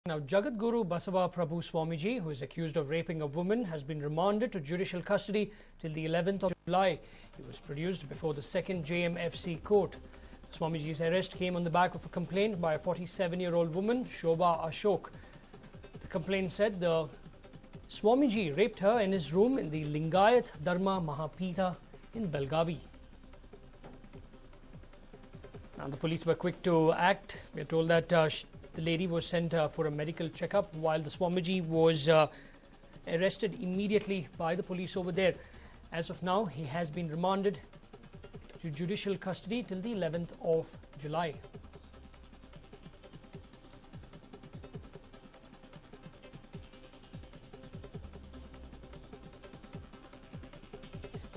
Now, Jagat Guru Basava Prabhu Swamiji, who is accused of raping a woman, has been remanded to judicial custody till the 11th of July. He was produced before the 2nd JMFC court. Swamiji's arrest came on the back of a complaint by a 47-year-old woman, Shobha Ashok. The complaint said the Swamiji raped her in his room in the Lingayat Dharma Mahapita in Belgavi. Now, the police were quick to act. We are told that the lady was sent for a medical checkup, while the Swamiji was arrested immediately by the police over there. As of now, he has been remanded to judicial custody till the 11th of July.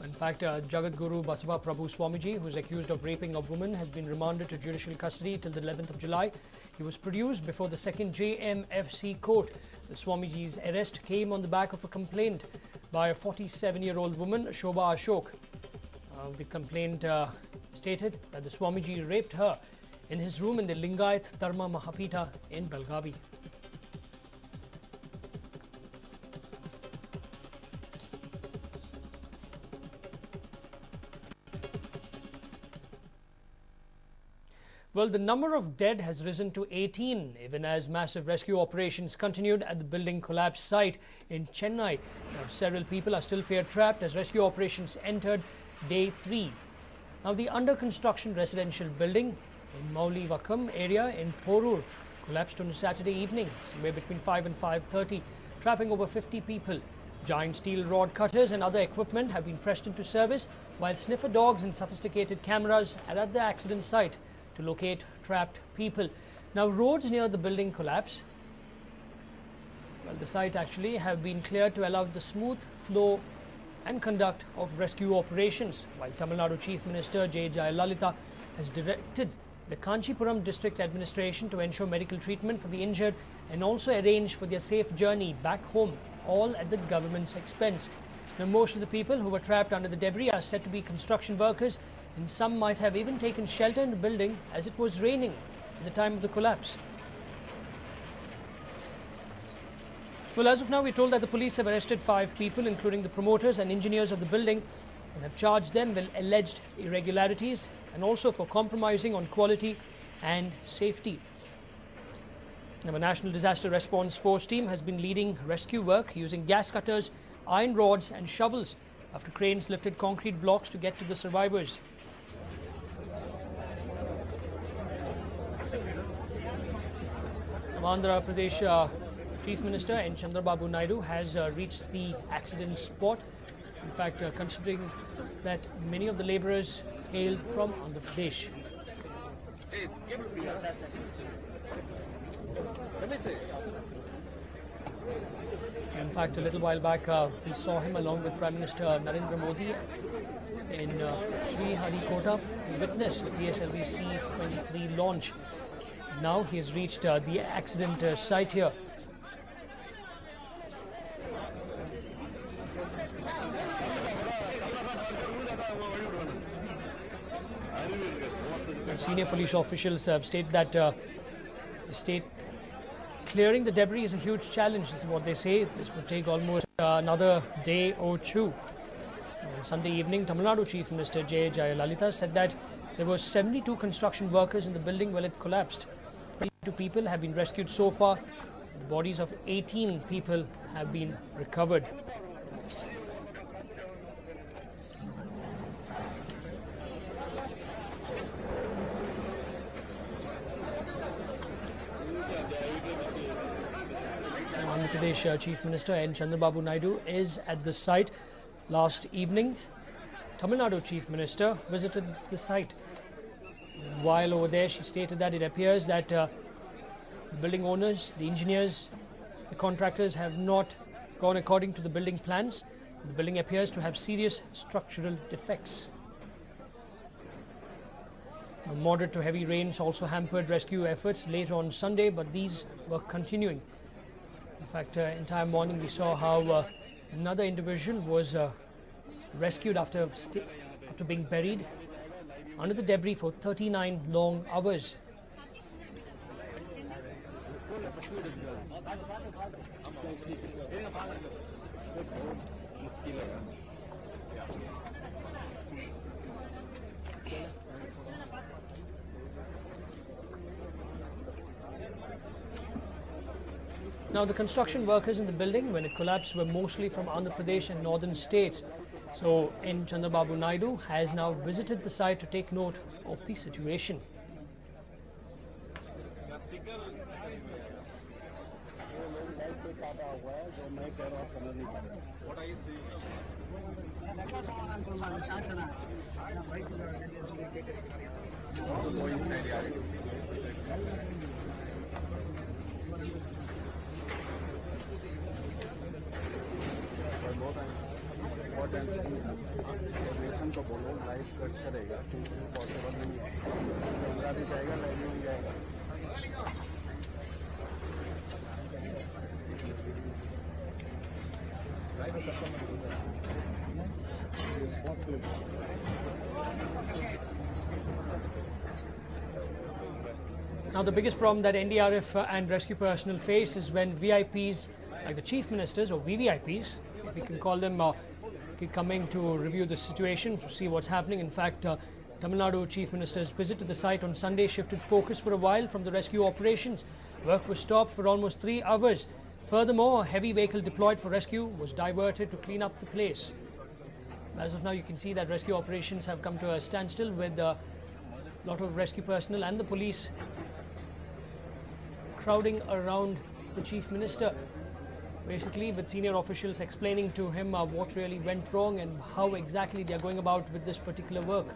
In fact, Jagat Guru Basava Prabhu Swamiji, who is accused of raping a woman, has been remanded to judicial custody till the 11th of July. He was produced before the 2nd JMFC court. The Swamiji's arrest came on the back of a complaint by a 47-year-old woman, Shobha Ashok. The complaint stated that the Swamiji raped her in his room in the Lingayat Dharma Mahapita in Belgavi. Well, the number of dead has risen to 18, even as massive rescue operations continued at the building collapse site in Chennai. Now, several people are still feared trapped as rescue operations entered day 3. Now, the under-construction residential building in Maulivakam area in Porur collapsed on Saturday evening, somewhere between 5 and 5:30, trapping over 50 people. Giant steel rod cutters and other equipment have been pressed into service, while sniffer dogs and sophisticated cameras are at the accident site to locate trapped people. Now, roads near the building collapse, well, the site actually have been cleared to allow the smooth flow and conduct of rescue operations, while Tamil Nadu Chief Minister J. Jayalalalitha has directed the Kanchipuram District Administration to ensure medical treatment for the injured and also arrange for their safe journey back home, all at the government's expense. Now, most of the people who were trapped under the debris are said to be construction workers, and some might have even taken shelter in the building as it was raining at the time of the collapse. Well, as of now, we're told that the police have arrested 5 people, including the promoters and engineers of the building, and have charged them with alleged irregularities and also for compromising on quality and safety. Now, a National Disaster Response Force team has been leading rescue work using gas cutters, iron rods and shovels after cranes lifted concrete blocks to get to the survivors. Andhra Pradesh Chief Minister N. Chandrababu Naidu has reached the accident spot. In fact, considering that many of the labourers hail from Andhra Pradesh. In fact, a little while back, we saw him along with Prime Minister Narendra Modi in Sriharikota to witness the PSLV C-23 launch. Now he has reached the accident site here. And senior police officials have stated that clearing the debris is a huge challenge. This is what they say. This would take almost another day or two. On Sunday evening, Tamil Nadu Chief Minister J. Jayalalalitha said that there were 72 construction workers in the building when it collapsed. 22 people have been rescued so far. The bodies of 18 people have been recovered. Andhra Pradesh Chief Minister N. Chandrababu Naidu is at the site. Last evening, Tamil Nadu Chief Minister visited the site. While over there, she stated that it appears that the building owners, the engineers, the contractors have not gone according to the building plans. The building appears to have serious structural defects. Moderate to heavy rains also hampered rescue efforts late on Sunday, but these were continuing. In fact, entire morning we saw how another individual was rescued after being buried under the debris for 39 long hours. Now, the construction workers in the building, when it collapsed, were mostly from Andhra Pradesh and northern states. So, N. Chandrababu Naidu has now visited the site to take note of the situation. What are you saying? को बोलो live cut करेगा क्योंकि possible नहीं है camera भी जाएगा live भी जाएगा Now, the biggest problem that NDRF and rescue personnel face is when VIPs, like the chief ministers or VVIPs, if we can call them, coming to review the situation, to see what's happening. In fact, Tamil Nadu Chief Minister's visit to the site on Sunday shifted focus for a while from the rescue operations. Work was stopped for almost 3 hours. Furthermore, a heavy vehicle deployed for rescue was diverted to clean up the place. As of now, you can see that rescue operations have come to a standstill with a lot of rescue personnel and the police crowding around the Chief Minister, basically with senior officials explaining to him what really went wrong and how exactly they are going about with this particular work.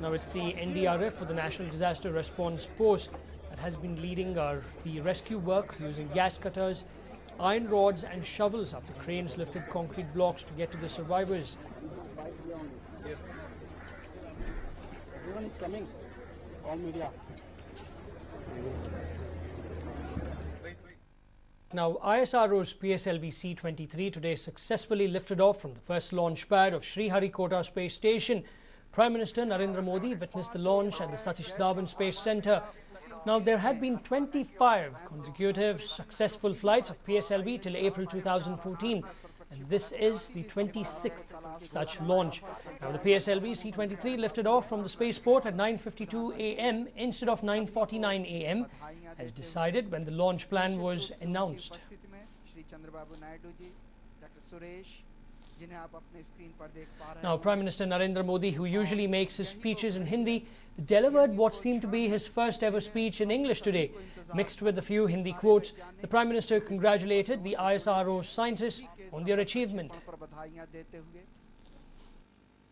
Now it's the NDRF, or the National Disaster Response Force, that has been leading the rescue work using gas cutters, iron rods and shovels after cranes lifted concrete blocks to get to the survivors. Yes. Everyone is coming. All media. Now, ISRO's PSLV C-23 today successfully lifted off from the first launch pad of Sriharikota Space Station. Prime Minister Narendra Modi witnessed the launch at the Satish Dhawan Space Centre. Now, there had been 25 consecutive successful flights of PSLV till April 2014, and this is the 26th such launch. Now, the PSLV C-23 lifted off from the spaceport at 9:52 a.m. instead of 9:49 a.m. as decided when the launch plan was announced. Now, Prime Minister Narendra Modi, who usually makes his speeches in Hindi, delivered what seemed to be his first ever speech in English today. Mixed with a few Hindi quotes, the Prime Minister congratulated the ISRO scientists on their achievement.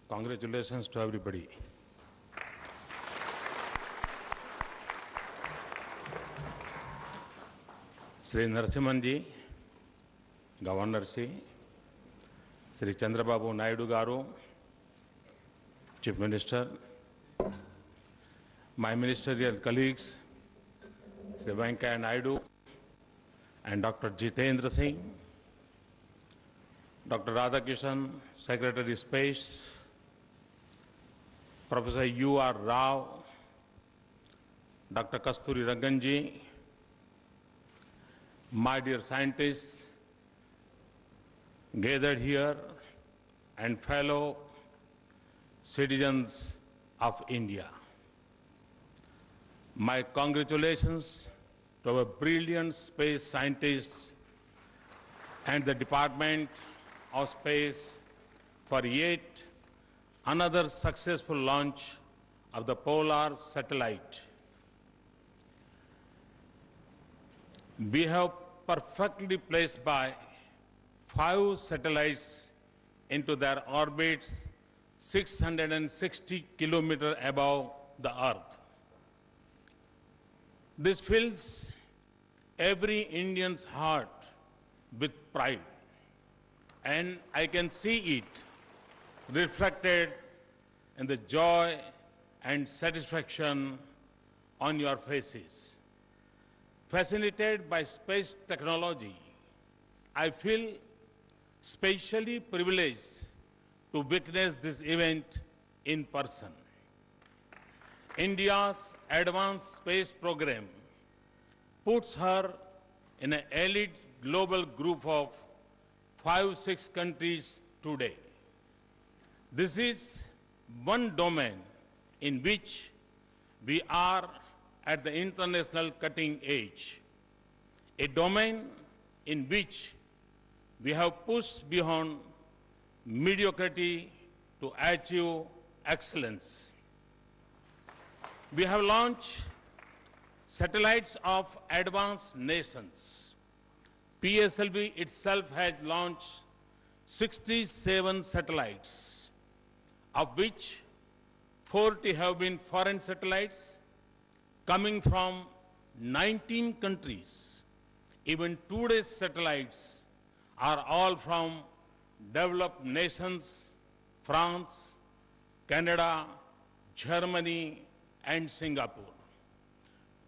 Congratulations to everybody. Sri Narasimhanji, Governor Sri Chandrababu Naidu Garu, Chief Minister, my ministerial colleagues, Sri Venkaiah Naidu and Dr. Jitendra Singh, Dr. Radhakishan, Secretary Space, Professor U.R. Rao, Dr. Kasturi Ranganji, my dear scientists gathered here and fellow citizens of India. My congratulations to our brilliant space scientists and the Department of Space for yet another successful launch of the Polar satellite. We have perfectly placed by 5 satellites into their orbits 660 kilometers above the Earth. This fills every Indian's heart with pride, and I can see it reflected in the joy and satisfaction on your faces. Fascinated by space technology, I feel specially privileged to witness this event in person. India's advanced space program puts her in an elite global group of 5-6 countries today. This is one domain in which we are at the international cutting edge, a domain in which we have pushed beyond mediocrity to achieve excellence. We have launched satellites of advanced nations. PSLV itself has launched 67 satellites, of which 40 have been foreign satellites coming from 19 countries. Even today's satellites are all from developed nations, France, Canada, Germany, and Singapore.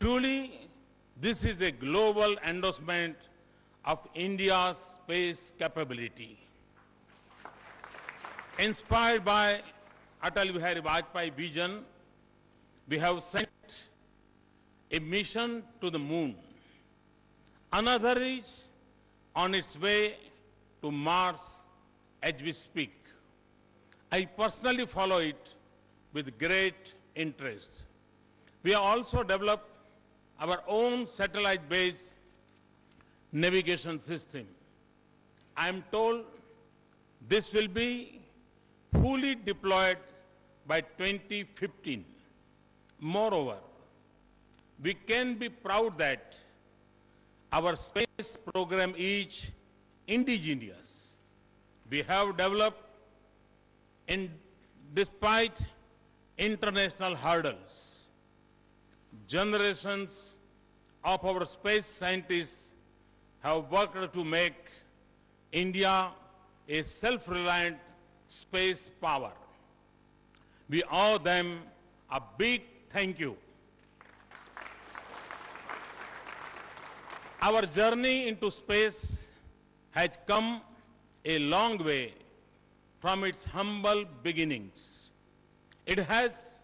Truly, this is a global endorsement of India's space capability. Inspired by Atal Bihari Vajpayee vision, we have sent a mission to the moon. Another is on its way to Mars as we speak. I personally follow it with great interest. We have also developed our own satellite-based navigation system. I am told this will be fully deployed by 2015. Moreover, we can be proud that our space program is indigenous. We have developed, despite international hurdles. Generations of our space scientists have worked to make India a self-reliant space power. We owe them a big thank you. Our journey into space has come a long way from its humble beginnings. It has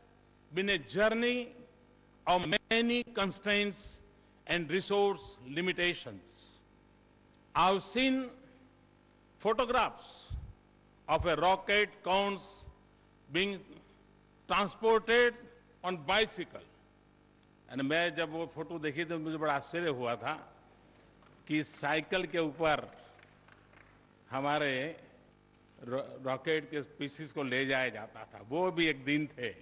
been a journey of many constraints and resource limitations. I've seen photographs of a rocket cones being transported on bicycle. And मैं जब वो photo देखी तो मुझे बड़ा आश्चर्य हुआ था कि साइकिल के ऊपर हमारे रॉकेट के पीसीस को ले जाया जाता था. वो भी एक दिन थे.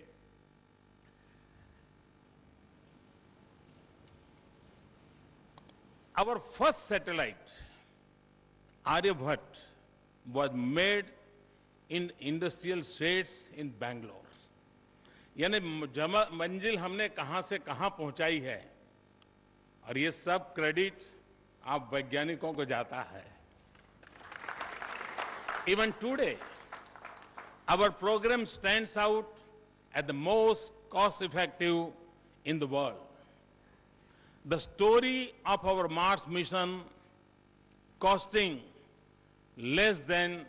Our first satellite, Aryabhat, was made in industrial sheds in Bangalore. यानी मंजिल हमने कहां से कहां पहुंचाई है और ये सब क्रेडिट आप वैज्ञानिकों को जाता है. Even today, our program stands out as the most cost-effective in the world. The story of our Mars mission costing less than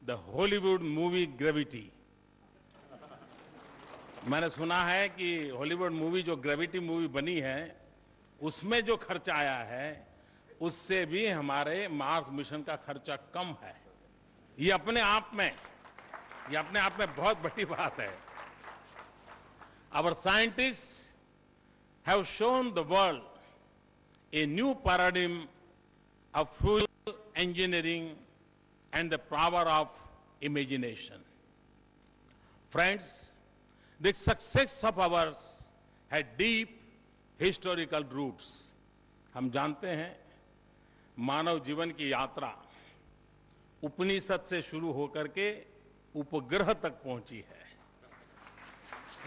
the Hollywood movie Gravity. मैंने सुना है कि हॉलीवुड मूवी जो ग्रेविटी मूवी बनी है उसमें जो खर्चा आया है उससे भी हमारे मार्स मिशन का खर्चा कम है. ये अपने आप में बहुत बड़ी बात है. Our scientists have shown the world a new paradigm of fuel engineering and the power of imagination. Friends, the success of ours had deep historical roots. हम जानते हैं मानव जीवन की यात्रा उपनिषद से शुरू होकर के उपग्रह तक पहुंची है.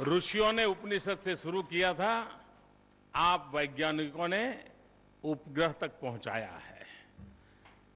ऋषियों ने उपनिषद से शुरू किया था, आप वैज्ञानिकों ने उपग्रह तक पहुंचाया है.